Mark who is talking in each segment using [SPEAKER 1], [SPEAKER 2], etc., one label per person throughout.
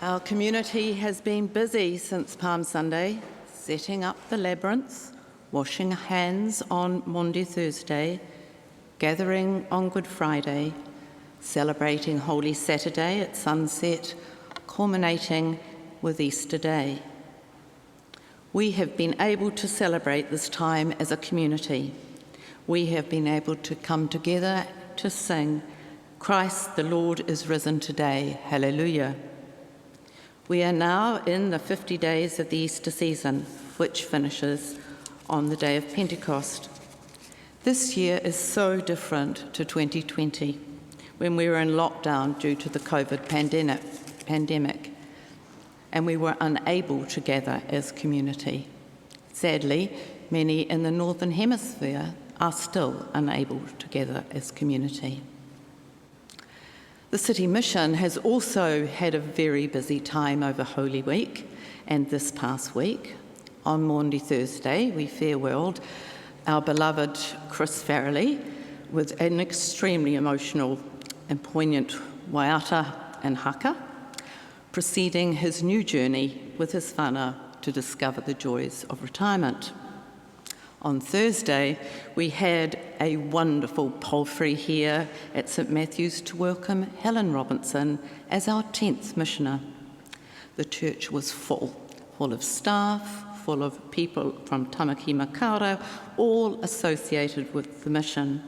[SPEAKER 1] Our community has been busy since Palm Sunday, setting up the labyrinth, washing hands on Maundy Thursday, gathering on Good Friday, celebrating Holy Saturday at sunset, culminating with Easter Day. We have been able to celebrate this time as a community. We have been able to come together to sing, "Christ the Lord is risen today, hallelujah." We are now in the 50 days of the Easter season, which finishes on the day of Pentecost. This year is so different to 2020, when we were in lockdown due to the COVID pandemic, and we were unable to gather as community. Sadly, many in the Northern Hemisphere are still unable to gather as community. The City Mission has also had a very busy time over Holy Week, and this past week, on Maundy Thursday, we farewelled our beloved Chris Farrelly with an extremely emotional and poignant waiata and haka, proceeding his new journey with his whānau to discover the joys of retirement. On Thursday, we had a wonderful palfrey here at St Matthew's to welcome Helen Robinson as our 10th missioner. The church was full of staff, full of people from Tamaki Makaurau, all associated with the mission.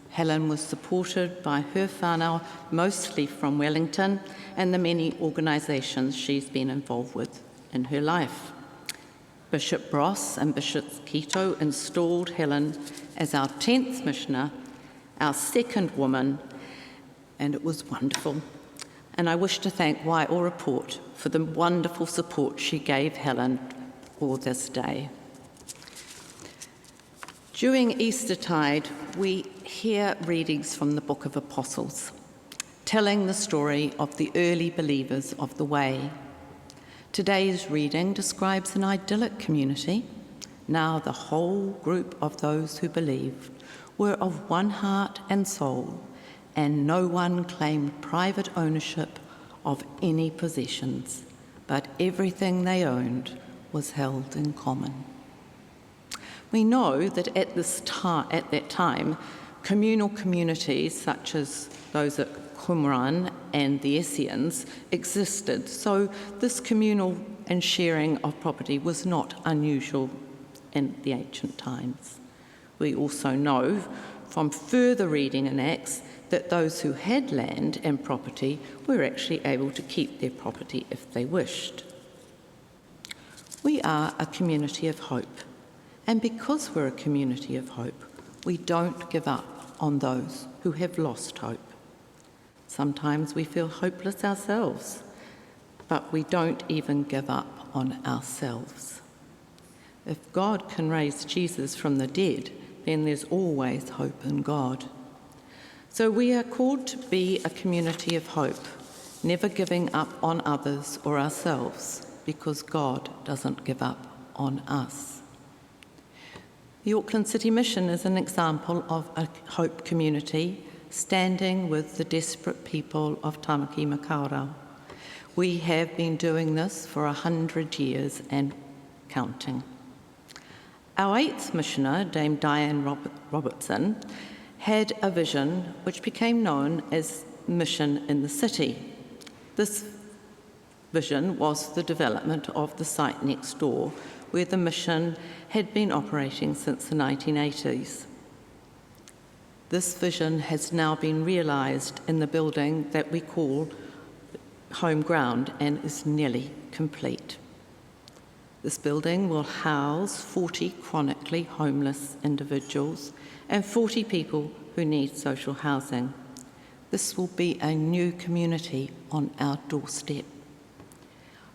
[SPEAKER 1] Helen was supported by her whānau, mostly from Wellington, and the many organisations she's been involved with in her life. Bishop Ross and Bishop Kito installed Helen as our 10th missioner, our second woman, and it was wonderful. And I wish to thank Waiora Port for the wonderful support she gave Helen all this day. During Eastertide, we hear readings from the Book of Apostles, telling the story of the early believers of the Way. Today's reading describes an idyllic community. Now the whole group of those who believed were of one heart and soul, and no one claimed private ownership of any possessions, but everything they owned was held in common. We know that at that time, communal communities such as those at Qumran and the Essenes existed, so this communal and sharing of property was not unusual in the ancient times. We also know from further reading in Acts that those who had land and property were actually able to keep their property if they wished. We are a community of hope, and because we're a community of hope, we don't give up on those who have lost hope. Sometimes we feel hopeless ourselves, but we don't even give up on ourselves. If God can raise Jesus from the dead, then there's always hope in God. So we are called to be a community of hope, never giving up on others or ourselves, because God doesn't give up on us. The Auckland City Mission is an example of a hope community standing with the desperate people of Tamaki Makaurau. We have been doing this for 100 years and counting. Our 8th missioner, Dame Diane Robertson, had a vision which became known as Mission in the City. This vision was the development of the site next door, where the mission had been operating since the 1980s. This vision has now been realised in the building that we call Home Ground and is nearly complete. This building will house 40 chronically homeless individuals and 40 people who need social housing. This will be a new community on our doorstep.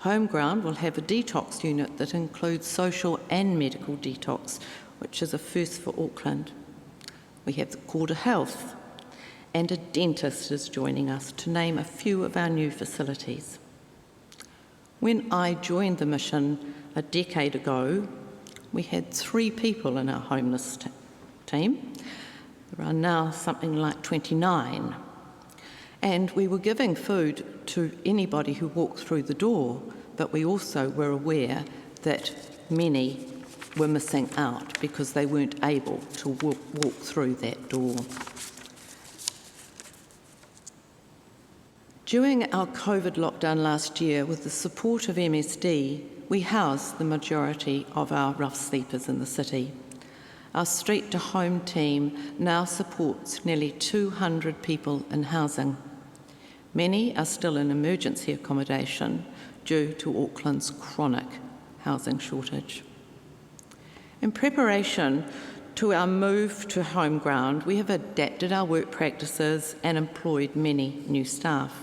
[SPEAKER 1] Home Ground will have a detox unit that includes social and medical detox, which is a first for Auckland. We have the Quarter Health, and a dentist is joining us, to name a few of our new facilities. When I joined the mission a decade ago, we had 3 people in our homeless team. There are now something like 29. And we were giving food to anybody who walked through the door, but we also were aware that many were missing out because they weren't able to walk through that door. During our COVID lockdown last year, with the support of MSD, we housed the majority of our rough sleepers in the city. Our Street to Home team now supports nearly 200 people in housing. Many are still in emergency accommodation due to Auckland's chronic housing shortage. In preparation to our move to home ground, we have adapted our work practices and employed many new staff.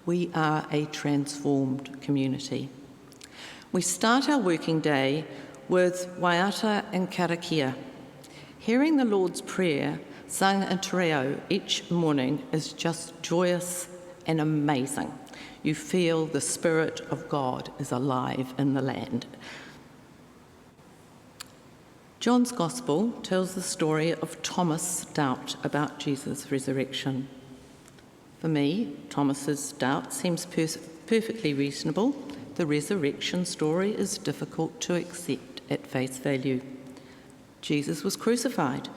[SPEAKER 1] We are a transformed community. We start our working day with Waiata and Karakia. Hearing the Lord's Prayer sung in te reo each morning is just joyous and amazing. You feel the Spirit of God is alive in the land. John's Gospel tells the story of Thomas' doubt about Jesus' resurrection. For me, Thomas's doubt seems perfectly reasonable. The resurrection story is difficult to accept at face value. Jesus was crucified,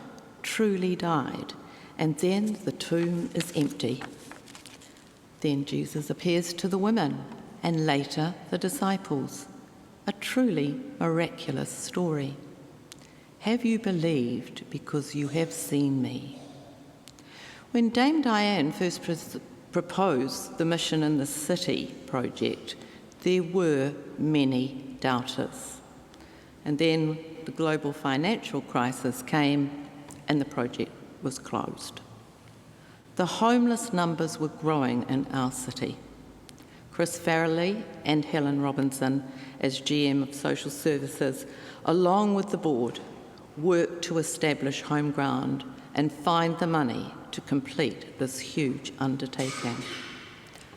[SPEAKER 1] truly died, and then the tomb is empty. Then Jesus appears to the women and later the disciples. A truly miraculous story. Have you believed because you have seen me? When Dame Diane first proposed the Mission in the City project, there were many doubters. And then the global financial crisis came and the project was closed. The homeless numbers were growing in our city. Chris Farrelly and Helen Robinson, as GM of Social Services, along with the board, worked to establish home ground and find the money to complete this huge undertaking.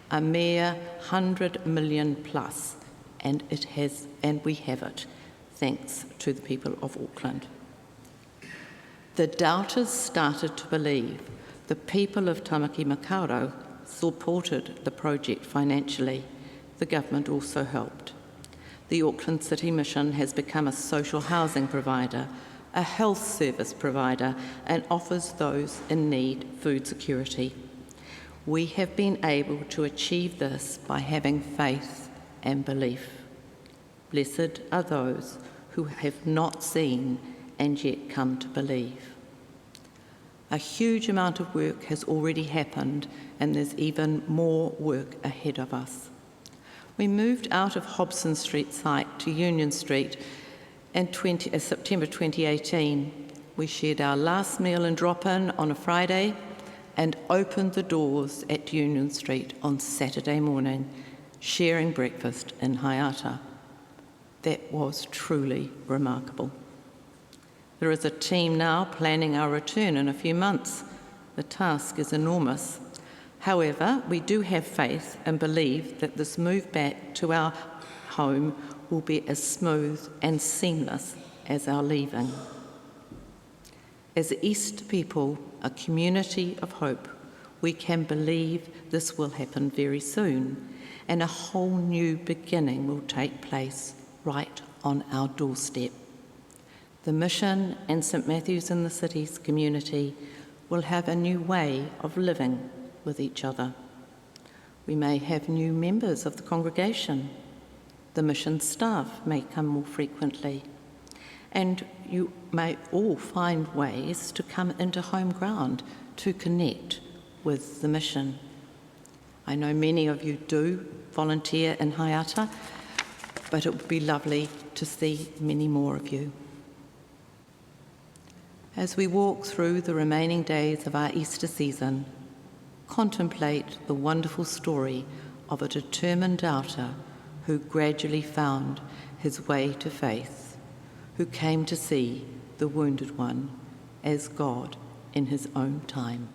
[SPEAKER 1] A mere 100 million plus, and we have it, thanks to the people of Auckland. The doubters started to believe. The people of Tamaki Makaurau supported the project financially. The government also helped. The Auckland City Mission has become a social housing provider, a health service provider, and offers those in need food security. We have been able to achieve this by having faith and belief. Blessed are those who have not seen and yet come to believe. A huge amount of work has already happened, and there's even more work ahead of us. We moved out of Hobson Street site to Union Street in September 2018. We shared our last meal and drop-in on a Friday and opened the doors at Union Street on Saturday morning, sharing breakfast in Haiata. That was truly remarkable. There is a team now planning our return in a few months. The task is enormous. However, we do have faith and believe that this move back to our home will be as smooth and seamless as our leaving. As East people, a community of hope, we can believe this will happen very soon, and a whole new beginning will take place right on our doorstep. The mission and St Matthew's in the City's community will have a new way of living with each other. We may have new members of the congregation. The mission staff may come more frequently. And you may all find ways to come into home ground to connect with the mission. I know many of you do volunteer in Haiata, but it would be lovely to see many more of you. As we walk through the remaining days of our Easter season, contemplate the wonderful story of a determined doubter who gradually found his way to faith, who came to see the wounded one as God in his own time.